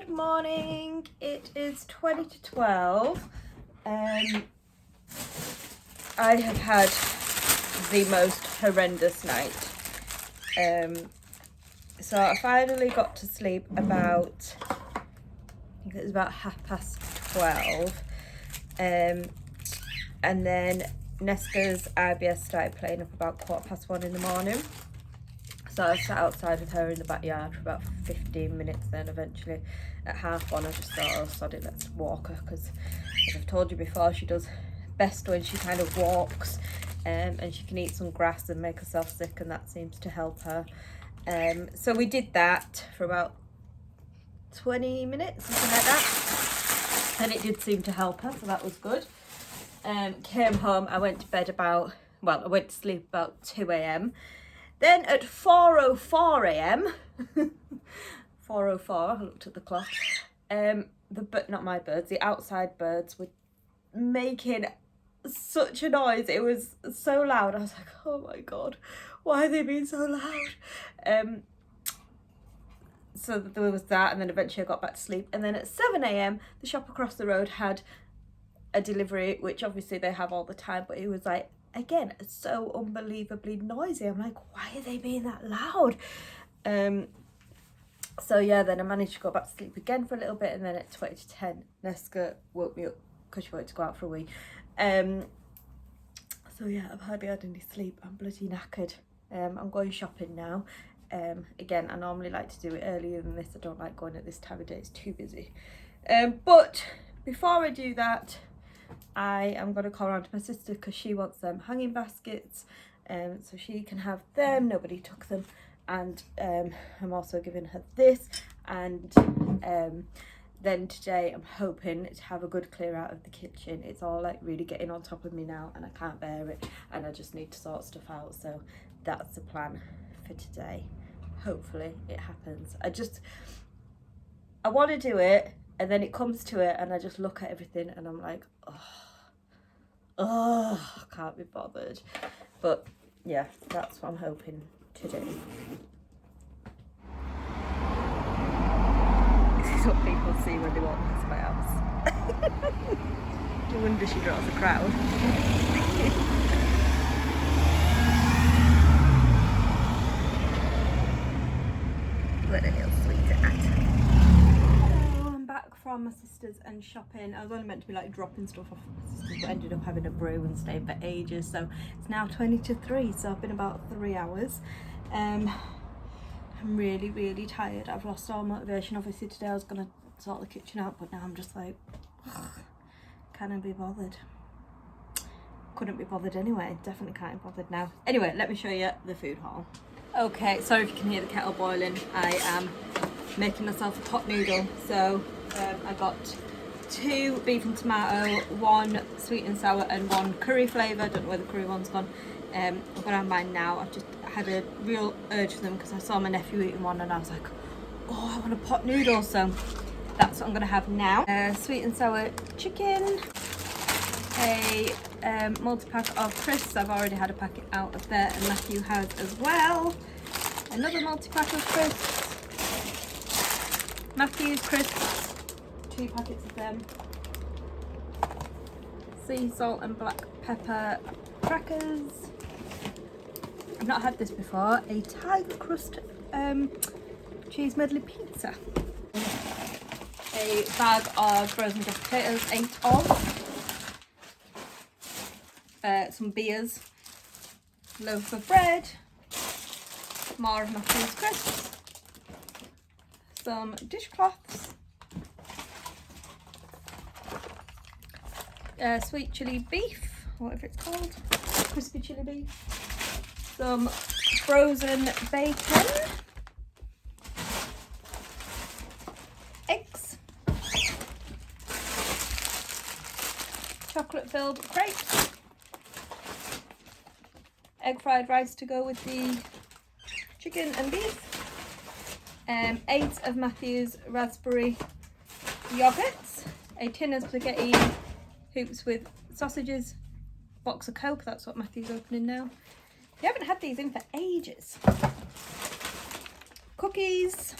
Good morning. It is 20 to 12. I have had the most horrendous night. So I finally got to sleep about, I think it was about 12:30. And then Nesca's IBS started playing up about 1:15 in the morning. So I sat outside with her in the backyard for about 15 minutes. Then eventually at 1:30 I just thought, oh sod it, let's walk her, because as I've told you before, she does best when she kind of walks, and she can eat some grass and make herself sick, and that seems to help her. So we did that for about 20 minutes, something like that, and it did seem to help her, so that was good. Came home, I went to bed about, well, I went to sleep about 2 a.m. Then at 4:04 a.m, 4:04, I looked at the clock, not my birds, the outside birds were making such a noise. It was so loud. I was like, oh my God, why are they being so loud? So there was that, and then eventually I got back to sleep. And then at 7 a.m, the shop across the road had a delivery, which obviously they have all the time, but it was like, again, so unbelievably noisy. I'm like, why are they being that loud? So yeah, then I managed to go back to sleep again for a little bit, and then at 20 to 10, Nesca woke me up because she wanted to go out for a wee. So yeah, I've hardly had any sleep. I'm bloody knackered. I'm going shopping now. Again, I normally like to do it earlier than this. I don't like going at this time of day, it's too busy. But before I do that, I am going to call around to my sister because she wants them hanging baskets, so she can have them. Nobody took them, and I'm also giving her this. And then today I'm hoping to have a good clear out of the kitchen. It's all like really getting on top of me now, and I can't bear it, and I just need to sort stuff out. So that's the plan for today. Hopefully it happens. I want to do it, and then it comes to it, and I just look at everything and I'm like, oh, I can't be bothered. But yeah, that's what I'm hoping to do. This is what people see when they walk past my house. No wonder she draws a crowd. What a little sweetheart. I'm back from my sister's and shopping. I was only meant to be like dropping stuff off at my sister's, but ended up having a brew and staying for ages. So it's now 20 to 3, so I've been about 3 hours. I'm really tired. I've lost all motivation. Obviously today I was gonna sort the kitchen out, but now I'm just like, can I be bothered? Couldn't be bothered anyway. Definitely can't be bothered now. Anyway, let me show you the food haul. Okay, sorry if you can hear the kettle boiling. I am making myself a pot noodle. So I got 2 beef and tomato, 1 sweet and sour, and 1 curry flavour. I don't know where the curry one's gone. I'm gonna have mine now. I've just had a real urge for them because I saw my nephew eating one, and I was like, oh, I want a pot noodle. So that's what I'm gonna have now. Sweet and sour chicken, a multi-pack of crisps. I've already had a packet out of there, and Matthew has as well. Another multi-pack of crisps. Matthew's crisps, 2 packets of them. Sea salt and black pepper crackers. I've not had this before. A tiger crust cheese medley pizza. A bag of frozen jacket potatoes, 8 of. Some beers, loaf of bread, more of Matthew's crisps, some dishcloths, sweet chili beef, whatever it's called, crispy chili beef, some frozen bacon, eggs, chocolate filled crepes, egg fried rice to go with the chicken and beef, 8 of Matthew's raspberry yogurts, a tin of spaghetti hoops with sausages, box of Coke, that's what Matthew's opening now. We haven't had these in for ages. Cookies,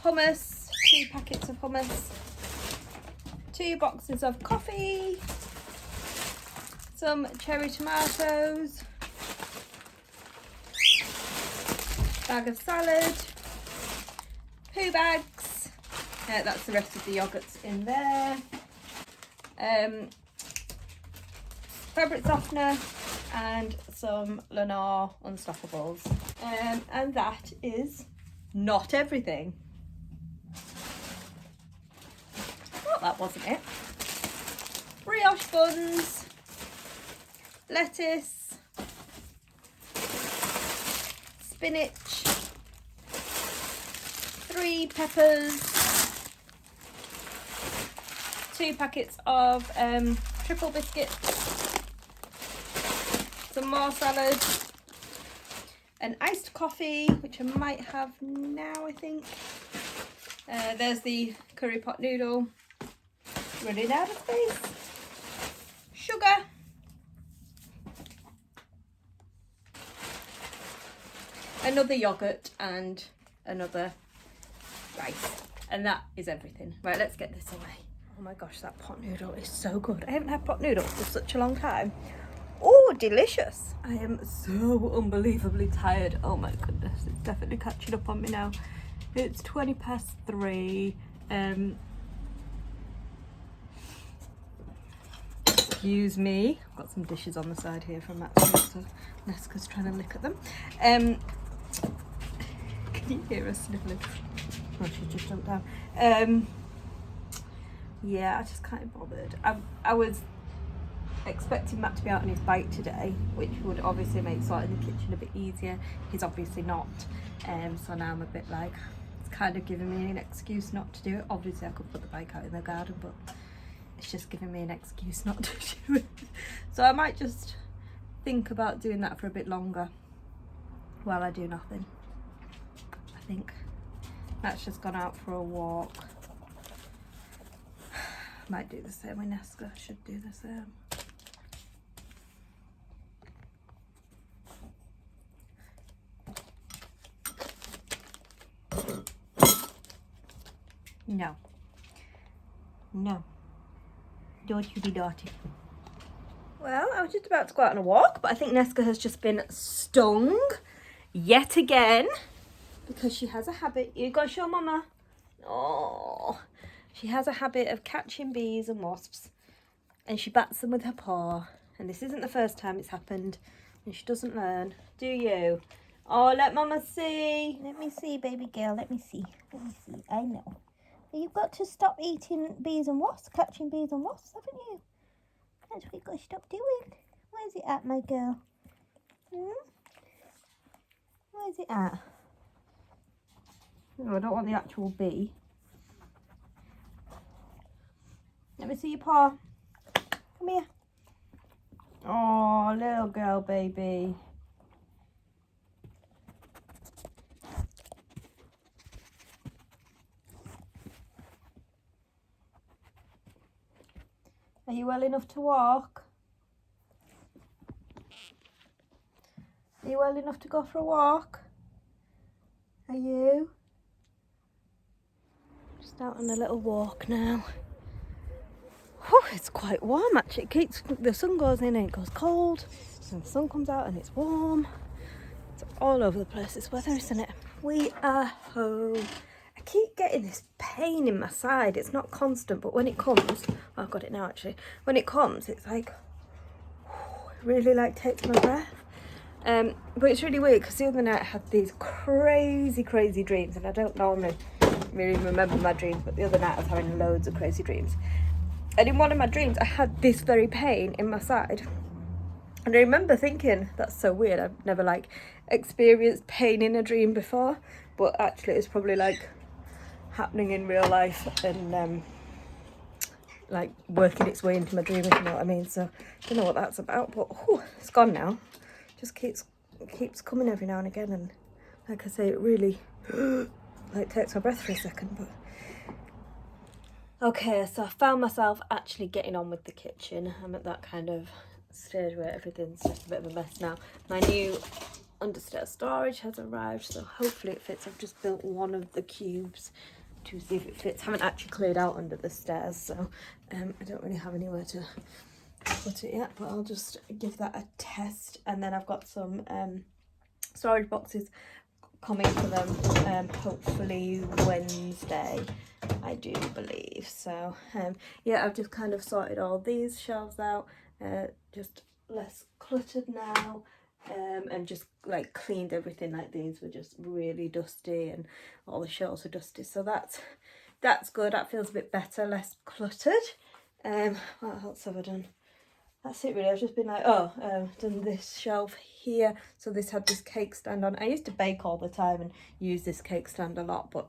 hummus, 2 packets of hummus, 2 boxes of coffee, some cherry tomatoes, bag of salad, poo bags, that's the rest of the yogurts in there, fabric softener and some Lenore Unstoppables. And that is not everything. Well, that wasn't it. Brioche buns, lettuce, spinach, 3 peppers, 2 packets of triple biscuits, some more salad, an iced coffee, which I might have now, I think. There's the curry pot noodle, running out of space, sugar, another yogurt and another rice, and that is everything. Right, let's get this away. Oh my gosh, that pot noodle is so good. I haven't had pot noodles for such a long time. Oh, delicious. I am so unbelievably tired. Oh my goodness, it's definitely catching up on me now. It's 3:20. Excuse me. I've got some dishes on the side here from Matt's food, so Nesca's trying to lick at them. Can you hear her sniffling? Oh, she just jumped down. Yeah, I just can't be bothered. I was expecting Matt to be out on his bike today, which would obviously make sorting the kitchen a bit easier. He's obviously not, so now I'm a bit like, it's kind of giving me an excuse not to do it. Obviously I could put the bike out in the garden, but it's just giving me an excuse not to do it. So I might just think about doing that for a bit longer while I do nothing. I think Matt's just gone out for a walk. Might do the same with Nesca. Should do the same. No. No. Don't you be naughty. Well, I was just about to go out on a walk, but I think Nesca has just been stung yet again because she has a habit. You go show Mama. Oh, she has a habit of catching bees and wasps, and she bats them with her paw. And this isn't the first time it's happened, and she doesn't learn. Do you? Oh, let Mama see. Let me see, baby girl. Let me see. Let me see. I know. You've got to stop eating bees and wasps, catching bees and wasps, haven't you? That's what you've got to stop doing. Where's it at, my girl? Where's it at? Oh, I don't want the actual bee. Let me see your paw. Come here. Oh, little girl, baby. Are you well enough to walk? Are you well enough to go for a walk? Are you? Just out on a little walk now. Whew, it's quite warm actually. It keeps, the sun goes in and it goes cold, and the sun comes out and it's warm. It's all over the place, this weather, isn't it? We are home. I keep getting this pain in my side. It's not constant, but when it comes, oh, I've got it now actually. When it comes, it's like, it really like takes my breath. But it's really weird because the other night I had these crazy dreams, and I don't normally really remember my dreams, but the other night I was having loads of crazy dreams. And in one of my dreams, I had this very pain in my side. And I remember thinking, that's so weird. I've never like experienced pain in a dream before, but actually it's probably like happening in real life and like working its way into my dream, if you know what I mean. So I don't know what that's about, but whew, it's gone now. Just keeps coming every now and again, and like I say, it really like takes my breath for a second. But okay, so I found myself actually getting on with the kitchen. I'm at that kind of stage where everything's just a bit of a mess now. My new understairs storage has arrived, so hopefully it fits. I've just built one of the cubes to see if it fits. Haven't actually cleared out under the stairs, so I don't really have anywhere to put it yet, but I'll just give that a test. And then I've got some storage boxes coming for them hopefully Wednesday, I do believe. So yeah, I've just kind of sorted all these shelves out, just less cluttered now, and just like cleaned everything. Like these were just really dusty and all the shelves are dusty, so that's good. That feels a bit better, less cluttered. What else have I done? That's it really. I've just been like, done this shelf here. So this had this cake stand on. I used to bake all the time and use this cake stand a lot, but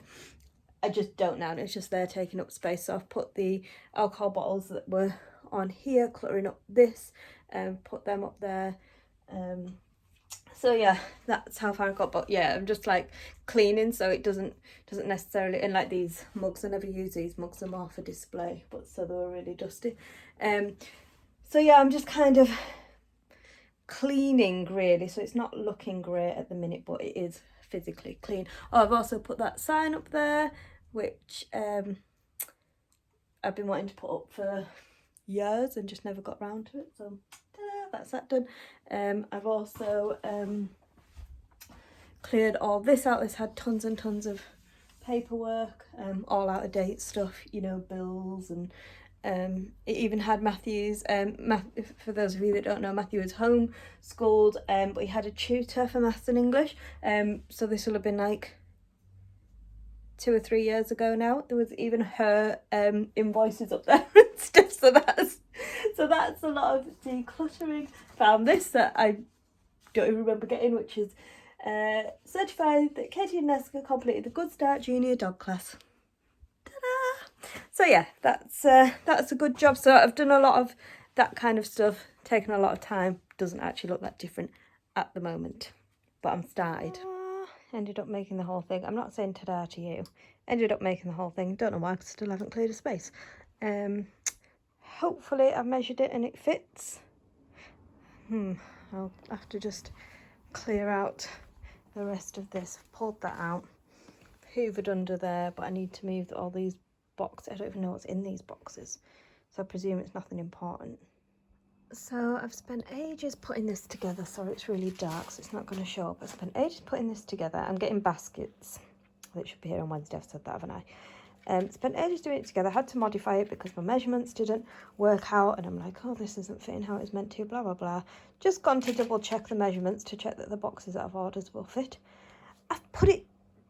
I just don't now. And it's just there taking up space. So I've put the alcohol bottles that were on here, cluttering up this, and put them up there. So yeah, that's how far I got. But yeah, I'm just like cleaning, so it doesn't necessarily, and like these mugs, I never use these mugs, are more for display, but so they were really dusty. So yeah, I'm just kind of cleaning really, so it's not looking great at the minute, but it is physically clean. Oh, I've also put that sign up there, which I've been wanting to put up for years and just never got round to it, so that's that done. I've also cleared all this out. This had tons and tons of paperwork, all out of date stuff, you know, bills, and it even had Matthew's, for those of you that don't know, Matthew was homeschooled, but he had a tutor for maths and English, so this will have been like 2 or 3 years ago now. There was even her invoices up there and stuff, so that's a lot of decluttering. Found this that I don't even remember getting, which is certified that Katie and Nesca completed the Good Start Junior Dog class. So yeah, that's a good job. So I've done a lot of that kind of stuff, taken a lot of time. Doesn't actually look that different at the moment, but I'm started. Ended up making the whole thing. I'm not saying ta-da to you. Ended up making the whole thing. Don't know why, because I still haven't cleared a space. Hopefully I've measured it and it fits. I'll have to just clear out the rest of this. I've pulled that out, hoovered under there, but I need to move all these boxes. I don't even know what's in these boxes, so I presume it's nothing important. So I've spent ages putting this together. Sorry, it's really dark, so it's not going to show up. I spent ages putting this together. I'm getting baskets. That should be here on Wednesday. I've said that, haven't I? Spent ages doing it together. I had to modify it because my measurements didn't work out, and I'm like, oh, this isn't fitting how it's meant to, blah blah blah. Just gone to double check the measurements to check that the boxes that I've ordered will fit. I've put it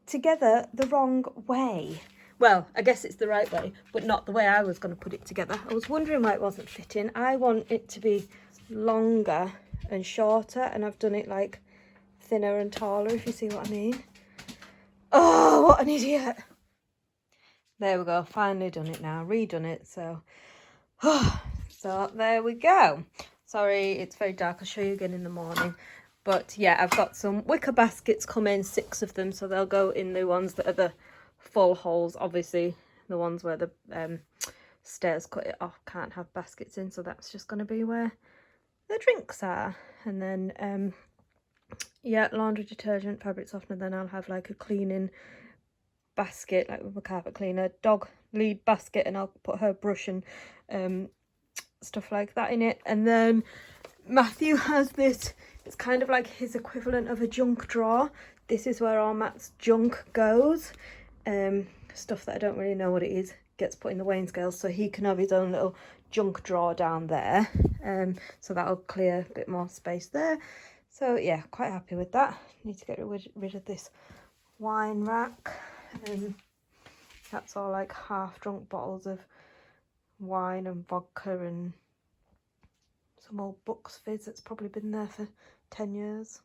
together the wrong way. Well, I guess it's the right way, but not the way I was going to put it together. I was wondering why it wasn't fitting. I want it to be longer and shorter, and I've done it like thinner and taller, if you see what I mean. Oh, what an idiot. There we go, finally done it now, redone it, so there we go. Sorry, it's very dark, I'll show you again in the morning. But yeah, I've got some wicker baskets coming, 6 of them, so they'll go in the ones that are the full holes. Obviously the ones where the stairs cut it off can't have baskets in, so that's just going to be where the drinks are. And then yeah, laundry detergent, fabric softener. Then I'll have like a cleaning basket, like with a carpet cleaner, dog lead basket, and I'll put her brush and stuff like that in it. And then Matthew has this, it's kind of like his equivalent of a junk drawer. This is where all Matt's junk goes. Stuff that I don't really know what it is gets put in the weighing scales, so he can have his own little junk drawer down there. So that'll clear a bit more space there. So yeah, quite happy with that. Need to get rid of this wine rack. That's all like half drunk bottles of wine and vodka and some old Bucks fizz that's probably been there for 10 years.